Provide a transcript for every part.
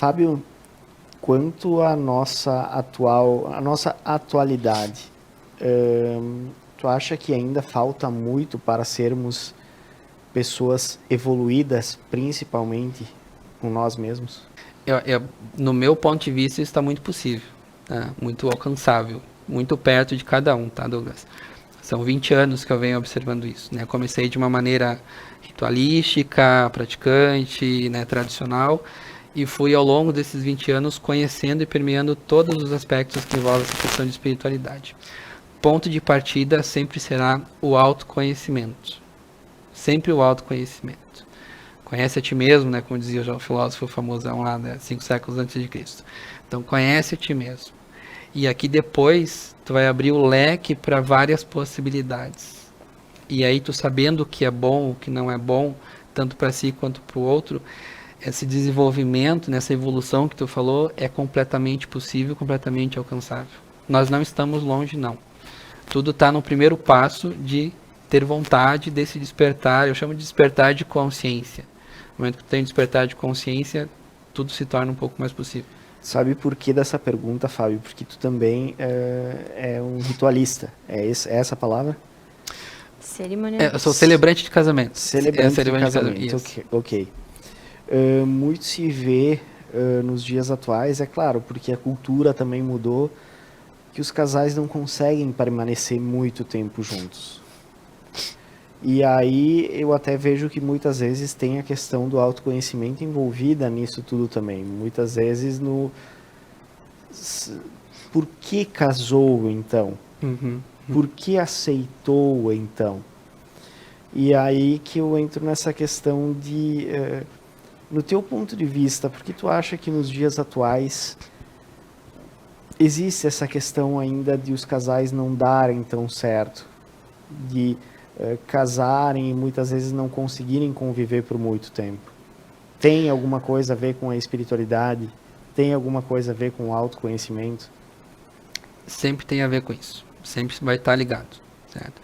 Fábio, quanto à nossa atualidade, tu acha que ainda falta muito para sermos pessoas evoluídas, principalmente com nós mesmos? No meu ponto de vista, isso está muito possível, tá? Muito alcançável, muito perto de cada um, tá, Douglas? São 20 anos que eu venho observando isso, né? Comecei de uma maneira ritualística, praticante, né, tradicional, e fui ao longo desses 20 anos conhecendo e permeando todos os aspectos que envolvem essa questão de espiritualidade. Ponto de partida sempre será o autoconhecimento. Sempre o autoconhecimento. Conhece a ti mesmo, né, como dizia o filósofo famosão lá, né, 5 séculos antes de Cristo. Então, conhece a ti mesmo. E aqui depois, tu vai abrir o leque para várias possibilidades. E aí, tu sabendo o que é bom, o que não é bom, tanto para si quanto para o outro, esse desenvolvimento, nessa evolução que tu falou, é completamente possível, completamente alcançável. Nós não estamos longe, não. Tudo está no primeiro passo de ter vontade desse despertar, eu chamo de despertar de consciência. No momento que tu tem despertar de consciência, tudo se torna um pouco mais possível. Sabe por que dessa pergunta, Fábio? Porque tu também é um ritualista. É essa a palavra? Eu sou celebrante de casamento. Celebrante de celebrante casamento, ok. Muito se vê nos dias atuais, é claro, porque a cultura também mudou, que os casais não conseguem permanecer muito tempo juntos. E aí eu até vejo que muitas vezes tem a questão do autoconhecimento envolvida nisso tudo também. Muitas vezes no... Por que casou então? Por que aceitou então? E aí que eu entro nessa questão de... no teu ponto de vista, por que tu acha que nos dias atuais existe essa questão ainda de os casais não darem tão certo? De casarem e muitas vezes não conseguirem conviver por muito tempo? Tem alguma coisa a ver com a espiritualidade? Tem alguma coisa a ver com o autoconhecimento? Sempre tem a ver com isso. Sempre vai estar ligado, certo?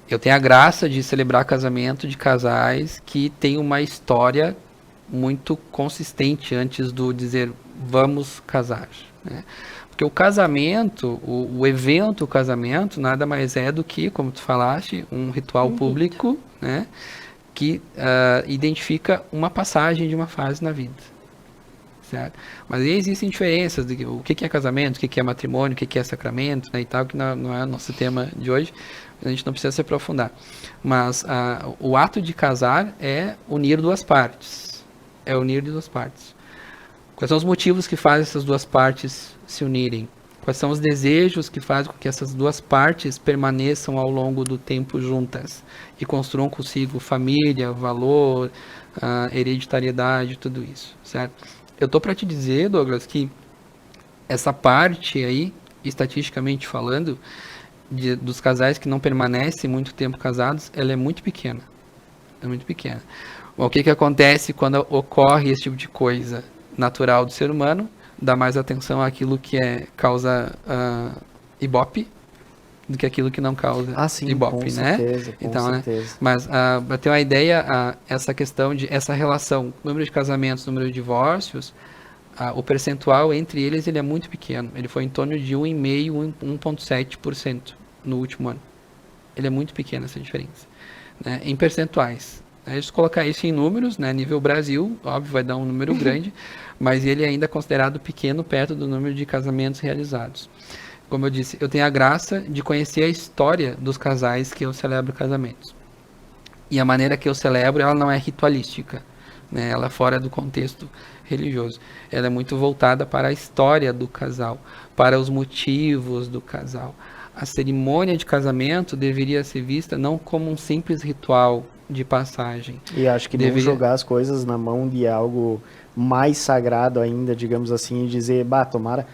Eu tenho a graça de celebrar casamento de casais que têm uma história muito consistente antes do dizer vamos casar, né? Porque o casamento, o evento, o casamento, nada mais é do que, como tu falaste, um ritual público, né, que identifica uma passagem de uma fase na vida, certo? Mas aí existem diferenças de o que é casamento, o que é matrimônio, o que é sacramento, né, e tal, que não é o nosso tema de hoje, a gente não precisa se aprofundar. Mas o ato de casar é unir duas partes, é unir duas partes. Quais são os motivos que fazem essas duas partes se unirem? Quais são os desejos que fazem com que essas duas partes permaneçam ao longo do tempo juntas e construam consigo família, valor, hereditariedade, tudo isso, certo? Eu tô para te dizer, Douglas, que essa parte aí, estatisticamente falando, dos casais que não permanecem muito tempo casados, ela é muito pequena. É muito pequena. Bom, o que acontece quando ocorre esse tipo de coisa? Natural do ser humano, dá mais atenção àquilo que causa ibope do que aquilo que não causa ibope, né? Com certeza. Né? Mas para ter uma ideia, essa questão de essa relação, número de casamentos, número de divórcios, o percentual entre eles ele é muito pequeno. Ele foi em torno de 1,5%, 1,7% no último ano. Ele é muito pequeno essa diferença, né? Em percentuais. A gente colocar isso em números, né, nível Brasil, óbvio, vai dar um número grande, mas ele é ainda considerado pequeno perto do número de casamentos realizados. Como eu disse, eu tenho a graça de conhecer a história dos casais que eu celebro casamentos. E a maneira que eu celebro, ela não é ritualística, né, ela é fora do contexto religioso. Ela é muito voltada para a história do casal, para os motivos do casal. A cerimônia de casamento deveria ser vista não como um simples ritual de passagem. E acho que não jogar as coisas na mão de algo mais sagrado ainda, digamos assim, e dizer, tomara,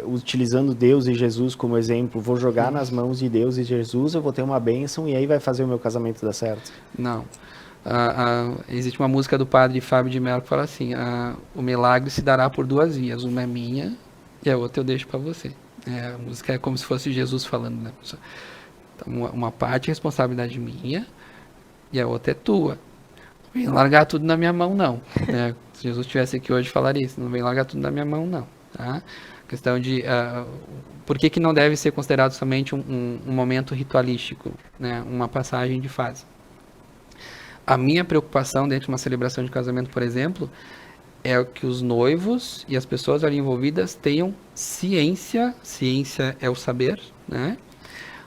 utilizando Deus e Jesus como exemplo, vou jogar nas mãos de Deus e Jesus, eu vou ter uma bênção e aí vai fazer o meu casamento dar certo. Não. Existe uma música do padre Fábio de Mello que fala assim, o milagre se dará por duas vias, uma é minha e a outra eu deixo para você. A música é como se fosse Jesus falando, né? Então, uma parte é responsabilidade minha e a outra é tua. vem largar tudo na minha mão, não. Né? Se Jesus estivesse aqui hoje, falaria isso. Não vem largar tudo na minha mão, não. Tá? Questão de... por que não deve ser considerado somente um momento ritualístico, né? Uma passagem de fase? A minha preocupação dentro de uma celebração de casamento, por exemplo, é que os noivos e as pessoas ali envolvidas tenham ciência é o saber, né?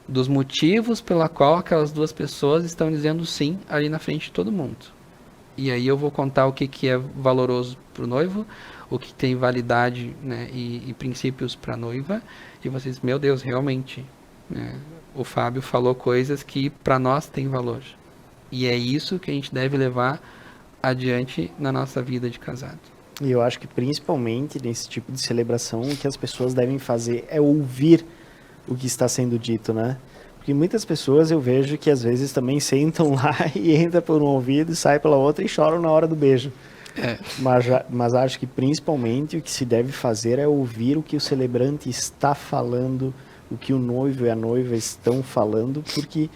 Dos motivos pela qual aquelas duas pessoas estão dizendo sim ali na frente de todo mundo. E aí eu vou contar o que é valoroso para o noivo, o que tem validade, né, e princípios para a noiva, e vocês, meu Deus, realmente, né, o Fábio falou coisas que para nós tem valor. E é isso que a gente deve levar adiante na nossa vida de casado. E eu acho que principalmente nesse tipo de celebração, o que as pessoas devem fazer é ouvir o que está sendo dito, né? Porque muitas pessoas eu vejo que às vezes também sentam lá e entra por um ouvido e sai pela outra e choram na hora do beijo. Mas acho que principalmente o que se deve fazer é ouvir o que o celebrante está falando, o que o noivo e a noiva estão falando, porque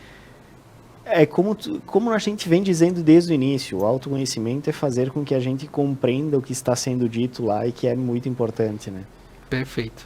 é como a gente vem dizendo desde o início, o autoconhecimento é fazer com que a gente compreenda o que está sendo dito lá e que é muito importante, né? Perfeito.